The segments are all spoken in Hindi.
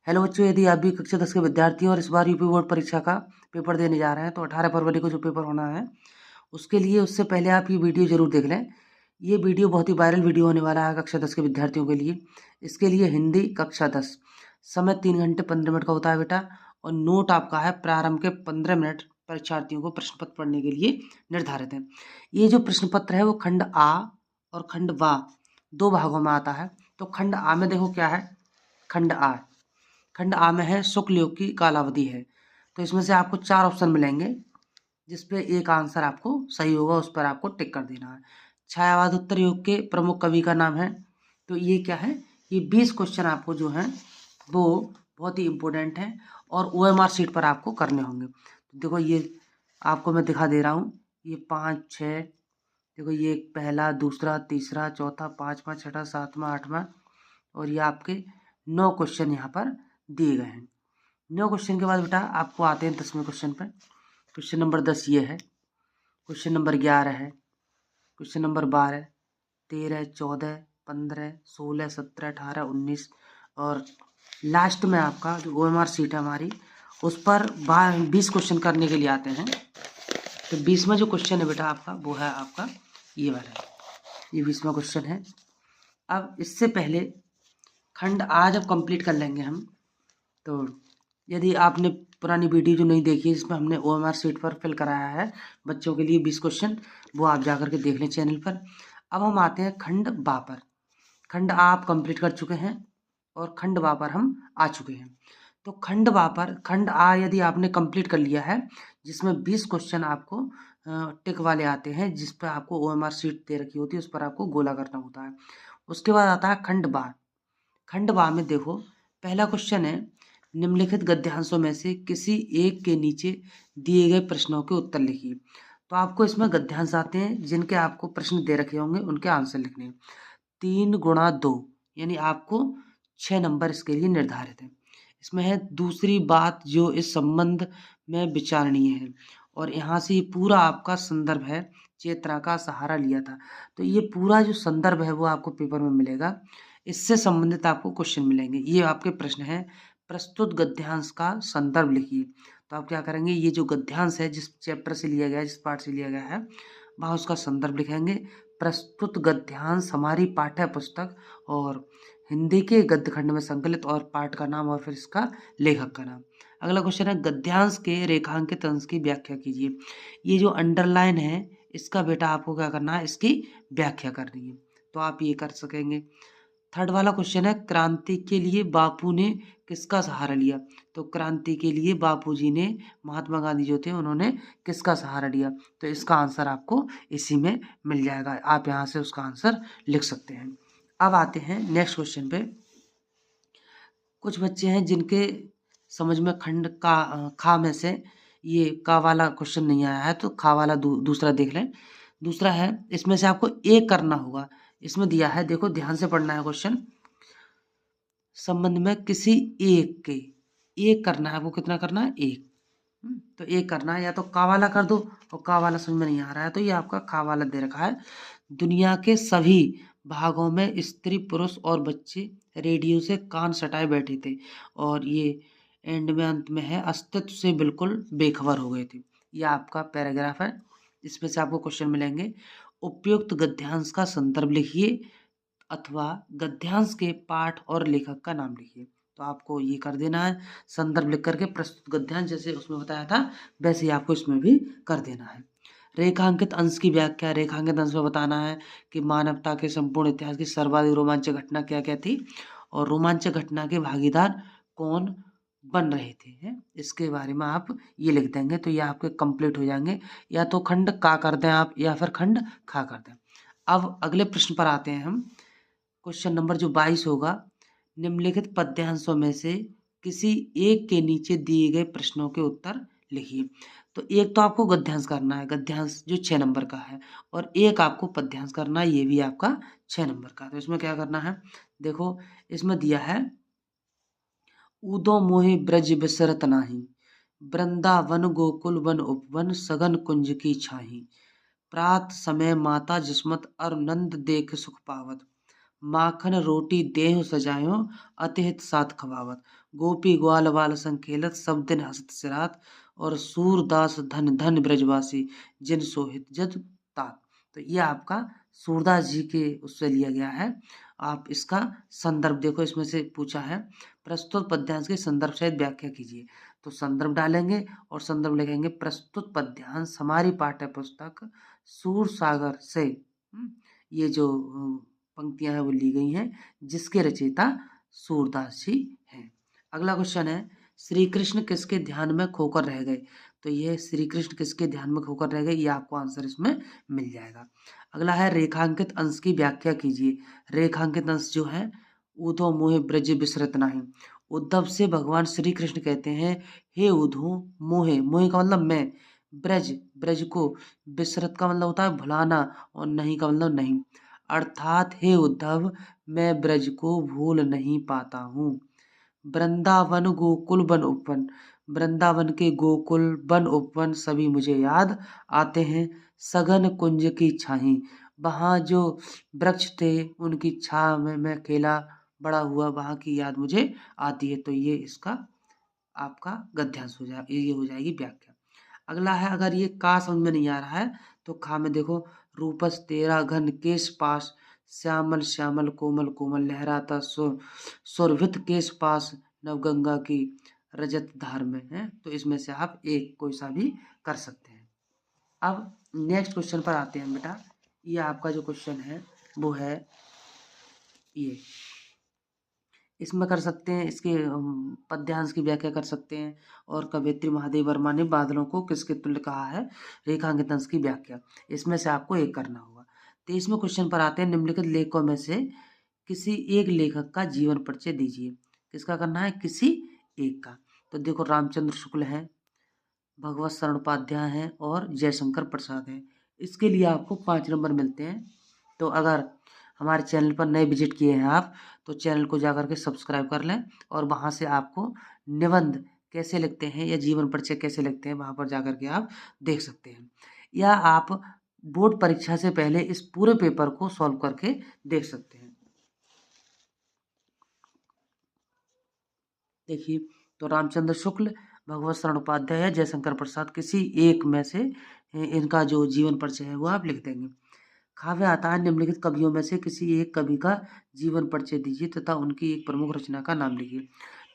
हेलो बच्चों, यदि आप भी कक्षा 10 के विद्यार्थी हैं और इस बार यूपी बोर्ड परीक्षा का पेपर देने जा रहे हैं तो 18 फरवरी को जो पेपर होना है उसके लिए उससे पहले आप ये वीडियो ज़रूर देख लें। ये वीडियो बहुत ही वायरल वीडियो होने वाला है कक्षा 10 के विद्यार्थियों के लिए। इसके लिए हिंदी कक्षा 10, समय 3 घंटे 15 मिनट का होता है बेटा, और नोट आपका है प्रारंभ के 15 मिनट परीक्षार्थियों को प्रश्न पत्र पढ़ने के लिए निर्धारित है। ये जो प्रश्न पत्र है वो खंड आ और खंड वा 2 भागों में आता है। तो खंड आ में देखो क्या है। खंड आ खंड आ में है शुक्ल योग की कालावधि है। तो इसमें से आपको 4 ऑप्शन मिलेंगे जिसपे एक आंसर आपको सही होगा, उस पर आपको टिक कर देना है। छायावाद उत्तर योग के प्रमुख कवि का नाम है। तो ये क्या है, ये 20 क्वेश्चन आपको जो है वो बहुत ही इम्पोर्टेंट है और OMR शीट पर आपको करने होंगे। तो देखो ये आपको मैं दिखा दे रहा हूँ, ये 5 6, देखो ये पहला दूसरा तीसरा चौथा पाँचवा छठा सातवां आठवां, और ये आपके 9 क्वेश्चन यहाँ पर दिए गए हैं। 9 क्वेश्चन के बाद बेटा आपको आते हैं 10वें क्वेश्चन पर। क्वेश्चन नंबर 10 ये है, क्वेश्चन नंबर 11 है, क्वेश्चन नंबर 12, 13, 14, 15, 16, 17, 18, 19, और लास्ट में आपका जो OMR शीट है हमारी उस पर 20 क्वेश्चन करने के लिए आते हैं। तो 20वां जो क्वेश्चन है बेटा आपका वो है आपका ये वाला, ये 20वां क्वेश्चन है। अब इससे पहले खंड आज अब कंप्लीट कर लेंगे हम। तो यदि आपने पुरानी वीडियो जो नहीं देखी है इसमें हमने OMR शीट पर फिल कराया है बच्चों के लिए 20 क्वेश्चन, वो आप जा करके देख लें चैनल पर। अब हम आते हैं खंड बा पर। खंड आ आप कंप्लीट कर चुके हैं और खंड बा पर हम आ चुके हैं। तो खंड बा पर खंड आ यदि आपने कंप्लीट कर लिया है जिसमें 20 क्वेश्चन आपको टिक वाले आते हैं, जिस पर आपको OMR शीट दे रखी होती है उस पर आपको गोला करना होता है। उसके बाद आता है खंड बा। खंड बा में देखो पहला क्वेश्चन है, निम्नलिखित गद्यांशों में से किसी एक के नीचे दिए गए प्रश्नों के उत्तर लिखिए। तो आपको इसमें गद्यांश आते हैं जिनके आपको प्रश्न दे रखे होंगे उनके आंसर लिखने हैं। 3 गुणा 2 यानी आपको 6 नंबर इसके लिए निर्धारित है। इसमें है दूसरी बात जो इस संबंध में विचारणीय है, और यहाँ से ये पूरा आपका संदर्भ है, चेतना का सहारा लिया था। तो ये पूरा जो संदर्भ है वो आपको पेपर में मिलेगा, इससे संबंधित आपको क्वेश्चन मिलेंगे। ये आपके प्रश्न हैं, प्रस्तुत गद्यांश का संदर्भ लिखिए। तो आप क्या करेंगे, ये जो गद्यांश है जिस चैप्टर से लिया गया है, जिस पाठ से लिया गया है, वहाँ उसका संदर्भ लिखेंगे। प्रस्तुत गद्यांश हमारी पाठ्य पुस्तक और हिंदी के गद्य खंड में संकलित, और पाठ का नाम और फिर इसका लेखक का नाम। अगला क्वेश्चन है, गद्यांश के रेखांकित अंश की व्याख्या कीजिए। ये जो अंडरलाइन है इसका बेटा आपको क्या करना है, इसकी व्याख्या करनी है। तो आप ये कर सकेंगे। थर्ड वाला क्वेश्चन है, क्रांति के लिए बापू ने किसका सहारा लिया। तो क्रांति के लिए बापूजी ने, महात्मा गांधी जो थे उन्होंने किसका सहारा लिया। तो इसका आंसर आपको इसी में मिल जाएगा, आप यहाँ से उसका आंसर लिख सकते हैं। अब आते हैं नेक्स्ट क्वेश्चन पे। कुछ बच्चे हैं जिनके समझ में खंड का खा में से ये का वाला क्वेश्चन नहीं आया है, तो खा वाला दूसरा देख लें। दूसरा है, इसमें से आपको एक करना होगा। इसमें दिया है, देखो ध्यान से पढ़ना है क्वेश्चन। संबंध में किसी एक के, एक करना है, वो कितना करना है, एक। तो एक करना है, या तो का वाला कर दो, और का वाला समझ में नहीं आ रहा है तो ये आपका खा वाला दे रखा है। दुनिया के सभी भागों में स्त्री पुरुष और बच्चे रेडियो से कान सटाए बैठे थे, और ये एंड में अंत में है, अस्तित्व से बिल्कुल बेखबर हो गए थे। यह आपका पैराग्राफ है, इसमें से आपको क्वेश्चन मिलेंगे। उपयुक्त गद्यांश का संदर्भ लिखिए अथवा गद्यांश के पाठ और लेखक का नाम लिखिए। तो आपको ये कर देना है, संदर्भ लिख करके प्रस्तुत गद्यांश जैसे उसमें बताया था वैसे ही आपको इसमें भी कर देना है। रेखांकित अंश की व्याख्या, रेखांकित अंश में बताना है कि मानवता के संपूर्ण इतिहास की सर्वाधिक रोमांचक घटना क्या क्या थी, और रोमांचक घटना के भागीदार कौन बन रहे थे, हैं इसके बारे में आप ये लिख देंगे। तो ये आपके कंप्लीट हो जाएंगे। या तो खंड का कर दें आप, या फिर खंड खा कर दें। अब अगले प्रश्न पर आते हैं हम। क्वेश्चन नंबर जो 22 होगा, निम्नलिखित पद्यांशों में से किसी एक के नीचे दिए गए प्रश्नों के उत्तर लिखिए। तो एक तो आपको गद्यांश करना है, गद्यांश जो 6 नंबर का है, और एक आपको पद्यांश करना है, ये भी आपका 6 नंबर का। तो इसमें क्या करना है, देखो इसमें दिया है, ऊदो मोहि ब्रज बिसरत नाही, वृंदावन गोकुल वन उपवन सघन कुंज की छाही, प्रात समय माता जिस्मत अर नंद देख सुख पावत, माखन रोटी देहु सजायो अतिहित साथ खवावत। गोपी ग्वाल बाल संग खेलत सब दिन हंसत सिरात। और सूरदास धन धन ब्रजवासी जिन सोहित जग तात। तो ये आपका सूरदास जी के उससे लिया गया है। आप इसका संदर्भ देखो, इसमें से पूछा है प्रस्तुत पद्यांश के संदर्भ सहित व्याख्या कीजिए। तो संदर्भ डालेंगे और संदर्भ लिखेंगे प्रस्तुत पद्यांश हमारी पाठ्य पुस्तक सूर सागर से ये जो पंक्तियां हैं वो ली गई हैं, जिसके रचयिता सूरदास जी हैं। अगला क्वेश्चन है श्री कृष्ण किसके ध्यान में खोकर रह गए। तो ये श्री कृष्ण किसके ध्यान में खोकर रह गए, ये आपको आंसर इसमें मिल जाएगा। अगला है रेखांकित अंश की व्याख्या कीजिए। रेखांकित अंश जो है उधो मोहे ब्रज बिसरत नाही। उद्धव से भगवान श्री कृष्ण कहते हैं हे उधो मोहे, मोहे का मतलब मैं, ब्रज, ब्रज को, बिसरत का मतलब होता है भुलाना और नहीं का मतलब नहीं। अर्थात हे उद्धव मैं ब्रज को भूल नहीं पाता हूँ। वृंदावन गोकुल वन उपवन, वृंदावन के गोकुल वन उपवन सभी मुझे याद आते हैं। सघन कुंज की छाही, वहाँ जो वृक्ष थे उनकी छाह में मैं खेला बड़ा हुआ, वहाँ की याद मुझे आती है। तो ये इसका आपका गद्यांश हो जाए, ये हो जाएगी व्याख्या। अगला है अगर ये का समझ में नहीं आ रहा है तो खा में देखो रूपस तेरा घन केश पास, श्यामल श्यामल कोमल कोमल लहराता सुर, सुरभित केश पास नवगंगा की रजत धार में है। तो इसमें से आप एक कोई सा भी कर सकते हैं। अब नेक्स्ट क्वेश्चन पर आते हैं बेटा। ये आपका जो क्वेश्चन है वो है ये, इसमें कर सकते हैं इसके पद्यांश की व्याख्या कर सकते हैं। और कवयित्री महादेव वर्मा ने बादलों को किसके तुल्य कहा है, रेखांकित अंश की व्याख्या। इसमें से आपको एक करना होगा। 23वें क्वेश्चन पर आते हैं निम्नलिखित लेखकों में से किसी एक लेखक का जीवन परिचय दीजिए। किसका करना है, किसी एक का। तो देखो रामचंद्र शुक्ल हैं, भगवत शरण उपाध्याय हैं और जयशंकर प्रसाद हैं। इसके लिए आपको 5 नंबर मिलते हैं। तो अगर हमारे चैनल पर नए विजिट किए हैं आप तो चैनल को जाकर के सब्सक्राइब कर लें और वहाँ से आपको निबंध कैसे लिखते हैं या जीवन परिचय कैसे लिखते हैं वहाँ पर जाकर के आप देख सकते हैं। या आप बोर्ड परीक्षा से पहले इस पूरे पेपर को सॉल्व करके देख सकते हैं। देखिए तो रामचंद्र शुक्ल, भगवत शरण उपाध्याय या जयशंकर प्रसाद किसी एक में से इनका जो जीवन परिचय है वो आप लिख देंगे। काव्य आता है निम्नलिखित कवियों में से किसी एक कवि का जीवन परिचय दीजिए तथा उनकी एक प्रमुख रचना का नाम लिखिए।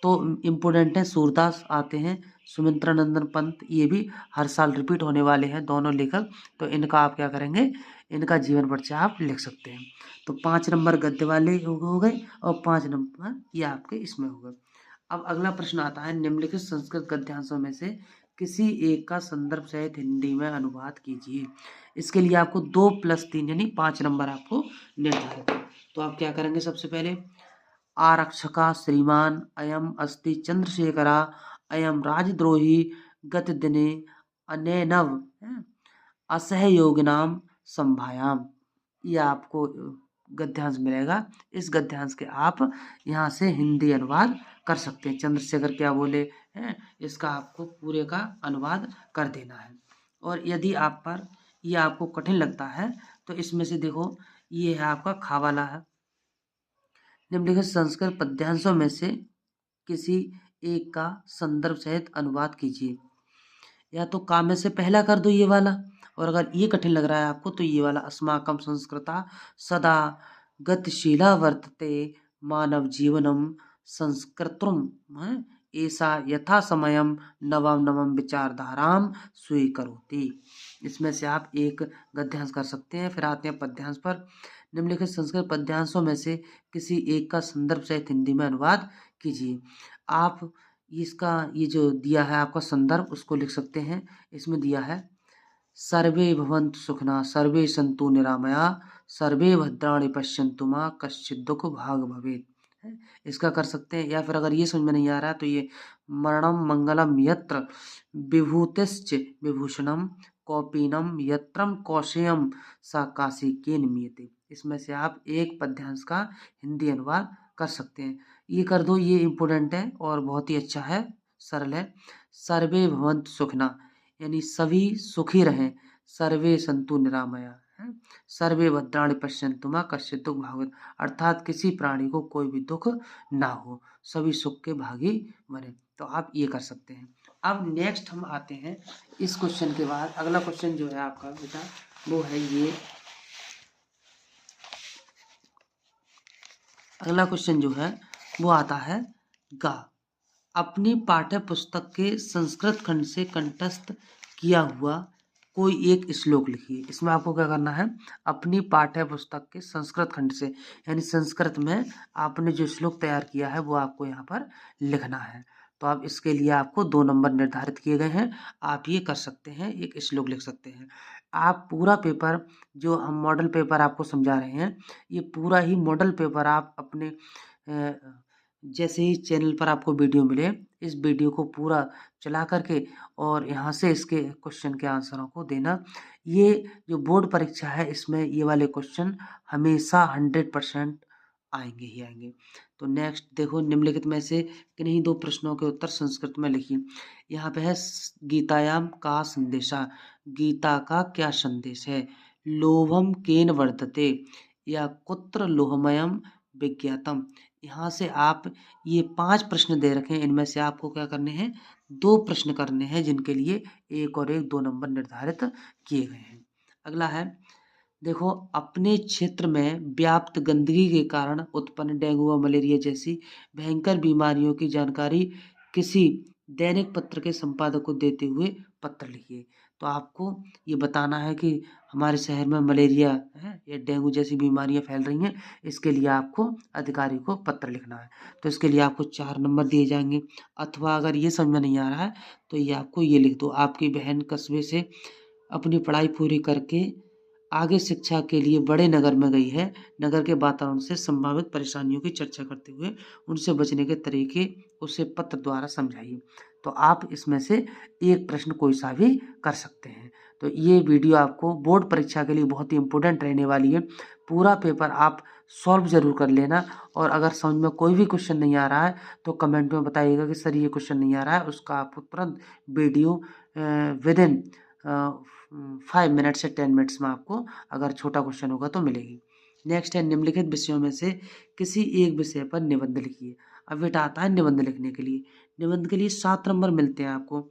तो इम्पोर्टेंट है सूरदास आते हैं, सुमित्रा नंदन पंत, ये भी हर साल रिपीट होने वाले हैं दोनों लेखक। तो इनका आप क्या करेंगे, इनका जीवन परिचय आप लिख सकते हैं। तो 5 नंबर गद्य वाले हो गए और 5 नंबर ये आपके इसमें हो गए। अब अगला प्रश्न आता है निम्नलिखित संस्कृत गद्यांशों में से किसी एक का संदर्भ सहित हिंदी में अनुवाद कीजिए। इसके लिए आपको 2+3 यानी 5 नंबर आपको निर्धारित है। तो आप क्या करेंगे, सबसे पहले आरक्षका श्रीमान अयम अस्ति चंद्रशेखरा अयम राजद्रोही गत दिने अनैनव असहयोगिनाम संभायाम। ये आपको गद्यांश मिलेगा। इस गद्यांश के आप यहाँ से हिंदी अनुवाद कर सकते हैं। चंद्रशेखर क्या बोले हैं इसका आपको पूरे का अनुवाद कर देना है। और यदि आप पर ये आपको कठिन लगता है तो इसमें से देखो ये है आपका खा वाला है। निम्नलिखित संस्कृत पद्यांशों में से किसी एक का संदर्भ सहित अनुवाद कीजिए। या तो का में से पहला कर दो ये वाला, और अगर ये कठिन लग रहा है आपको तो ये वाला अस्माकं संस्कृता सदा गतिशीला वर्तते मानव जीवनम संस्कृतम ऐसा यथा समयम नवम नवम विचारधाराम स्वीकरोति। इसमें से आप एक गद्यांश कर सकते हैं। फिर आते हैं पद्यांश पर। निम्नलिखित संस्कृत पद्यांशों में से किसी एक का संदर्भ सहित हिंदी में अनुवाद कीजिए। आप इसका ये जो दिया है आपका संदर्भ उसको लिख सकते हैं। इसमें दिया है सर्वे भवन्तु सुखिनः सर्वे सन्तु निरामया सर्वे भद्राणि पश्यन्तु मा कश्चित् दुःख भाग भवेत्। इसका कर सकते हैं। या फिर अगर ये समझ में नहीं आ रहा है तो ये मरणम मंगलम यत्र विभूतिश्च विभूषणम कौपीनम यत्रम कौशेयम सा काशी के निमीयते। इसमें से आप एक पद्यांश का हिंदी अनुवाद कर सकते हैं। ये कर दो, ये इम्पोर्टेंट है और बहुत ही अच्छा है, सरल है। सर्वे भवन्तु सुखिनः यानी सभी सुखी रहें, सर्वे सन्तु निरामया हैं। सर्वे भद्राणि पश्यन्तु मा कश्चित् दुःख भाग् भवेत्, अर्थात किसी प्राणी को कोई भी दुख ना हो, सभी सुख के भागी बने। तो आप ये कर सकते हैं। अब नेक्स्ट हम आते हैं इस क्वेश्चन के बाद अगला क्वेश्चन जो है आपका बेटा वो है ये, अगला क्वेश्चन जो है वो आता है गा। अपनी पाठ्य पुस्तक के संस्कृत खंड से कंठस्थ किया हुआ कोई एक श्लोक लिखिए। इसमें आपको क्या करना है, अपनी पाठ्य पुस्तक के संस्कृत खंड से यानी संस्कृत में आपने जो श्लोक तैयार किया है वो आपको यहाँ पर लिखना है। तो आप इसके लिए आपको 2 नंबर निर्धारित किए गए हैं। आप ये कर सकते हैं, एक श्लोक लिख सकते हैं। आप पूरा पेपर जो हम मॉडल पेपर आपको समझा रहे हैं, ये पूरा ही मॉडल पेपर आप अपने जैसे ही चैनल पर आपको वीडियो मिले इस वीडियो को पूरा चला करके और यहाँ से इसके क्वेश्चन के आंसरों को देना। ये जो बोर्ड परीक्षा है इसमें ये वाले क्वेश्चन हमेशा 100% आएंगे ही आएंगे। तो नेक्स्ट देखो, निम्नलिखित में से किन्हीं 2 प्रश्नों के उत्तर संस्कृत में लिखिए। यहाँ पे है गीतायाम का संदेशा, गीता का क्या संदेश है। लोभम केन वर्धते या कुत्र लोहमयम विज्ञातम। यहाँ से आप ये 5 प्रश्न दे रखे हैं, इनमें से आपको क्या करने हैं, 2 प्रश्न करने हैं जिनके लिए 1 और 1 2 नंबर निर्धारित किए गए हैं। अगला है देखो, अपने क्षेत्र में व्याप्त गंदगी के कारण उत्पन्न डेंगू व मलेरिया जैसी भयंकर बीमारियों की जानकारी किसी दैनिक पत्र के संपादक को देते हुए पत्र लिखिए। तो आपको ये बताना है कि हमारे शहर में मलेरिया है या डेंगू जैसी बीमारियां फैल रही हैं, इसके लिए आपको अधिकारी को पत्र लिखना है। तो इसके लिए आपको 4 नंबर दिए जाएंगे। अथवा अगर ये समझ में नहीं आ रहा है तो ये आपको ये लिख दो, आपकी बहन कस्बे से अपनी पढ़ाई पूरी करके आगे शिक्षा के लिए बड़े नगर में गई है। नगर के वातावरण से संभावित परेशानियों की चर्चा करते हुए उनसे बचने के तरीके उसे पत्र द्वारा समझाइए। तो आप इसमें से एक प्रश्न कोई सा भी कर सकते हैं। तो ये वीडियो आपको बोर्ड परीक्षा के लिए बहुत ही इम्पोर्टेंट रहने वाली है। पूरा पेपर आप सॉल्व ज़रूर कर लेना और अगर समझ में कोई भी क्वेश्चन नहीं आ रहा है तो कमेंट में बताइएगा कि सर ये क्वेश्चन नहीं आ रहा है, उसका आपको तुरंत वीडियो विदिन 5 मिनट से 10 मिनट्स में आपको अगर छोटा क्वेश्चन होगा तो मिलेगी। नेक्स्ट है निम्नलिखित विषयों में से किसी एक विषय पर निबंध लिखिए। अब बेटा आता है निबंध लिखने के लिए। निबंध के लिए 7 नंबर मिलते हैं आपको।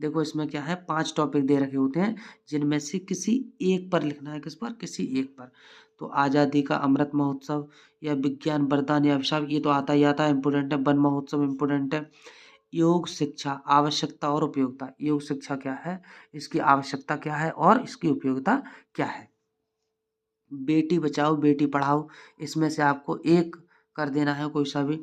देखो इसमें क्या है, 5 टॉपिक दे रखे होते हैं जिनमें से किसी एक पर लिखना है। किस पर, किसी एक पर। तो आज़ादी का अमृत महोत्सव या विज्ञान वरदान या अभिशाप, ये तो आता ही आता है, इम्पोर्टेंट है। वन महोत्सव इम्पोर्टेंट है। योग शिक्षा आवश्यकता और उपयोगिता, योग शिक्षा क्या है, इसकी आवश्यकता क्या है और इसकी उपयोगिता क्या है। बेटी बचाओ बेटी पढ़ाओ, इसमें से आपको एक कर देना है कोई सा भी।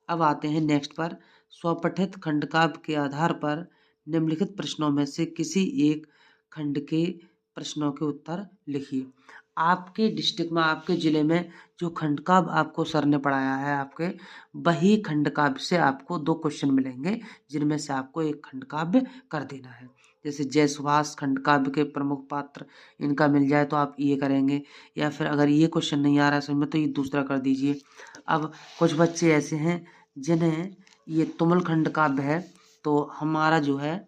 अब आते हैं नेक्स्ट पर, स्वपठित खंडकाव्य के आधार पर निम्नलिखित प्रश्नों में से किसी एक खंड के प्रश्नों के उत्तर लिखिए। आपके डिस्ट्रिक्ट में, आपके ज़िले में जो खंडकाव्य आपको सर ने पढ़ाया है आपके, वही खंडकाव्य से आपको 2 क्वेश्चन मिलेंगे जिनमें से आपको एक खंडकाव्य कर देना है। जैसे जय सुभाष खंडकाव्य के प्रमुख पात्र, इनका मिल जाए तो आप ये करेंगे, या फिर अगर ये क्वेश्चन नहीं आ रहा है समझ में तो ये दूसरा कर दीजिए। अब कुछ बच्चे ऐसे हैं जिन्हें ये तुमुल खंडकाव्य है, तो हमारा जो है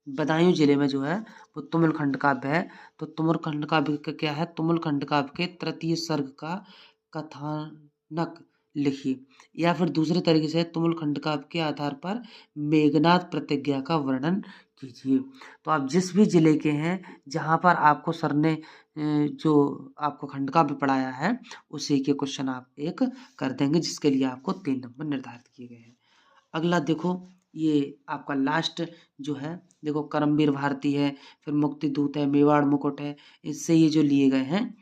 बदायूं जिले में जो है वो तुमुल खंडकाव्य है। तो तुमुल खंडकाव्य का क्या है, तुमुल खंडकाव्य के तृतीय सर्ग का कथानक लिखिए। या फिर दूसरे तरीके से तुमुल खंडकाव्य के आधार पर मेघनाद प्रतिज्ञा का वर्णन कीजिए। तो आप जिस भी जिले के हैं जहाँ पर आपको सर ने जो आपको खंडकाव्य पढ़ाया है उसी के क्वेश्चन आप एक कर देंगे, जिसके लिए आपको 3 नंबर निर्धारित किए गए हैं। अगला देखो, ये आपका लास्ट जो है, देखो करमवीर भारती है, फिर मुक्ति दूत है, मेवाड़ मुकुट है, इससे ये जो लिए गए हैं।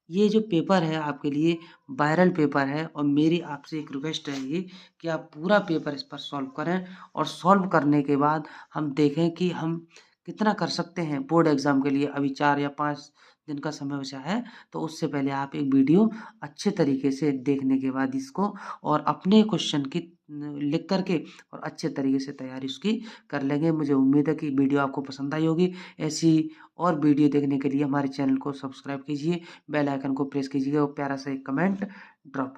ये जो पेपर है आपके लिए वायरल पेपर है और मेरी आपसे एक रिक्वेस्ट रहेगी कि आप पूरा पेपर इस पर सॉल्व करें और सॉल्व करने के बाद हम देखें कि हम कितना कर सकते हैं बोर्ड एग्ज़ाम के लिए। अभी 4 या 5 दिन का समय बचा है, तो उससे पहले आप एक वीडियो अच्छे तरीके से देखने के बाद इसको और अपने क्वेश्चन की लिख करके और अच्छे तरीके से तैयारी उसकी कर लेंगे। मुझे उम्मीद है कि वीडियो आपको पसंद आई होगी। ऐसी और वीडियो देखने के लिए हमारे चैनल को सब्सक्राइब कीजिए, बेल आइकन को प्रेस कीजिएगा और प्यारा सा एक कमेंट ड्रॉप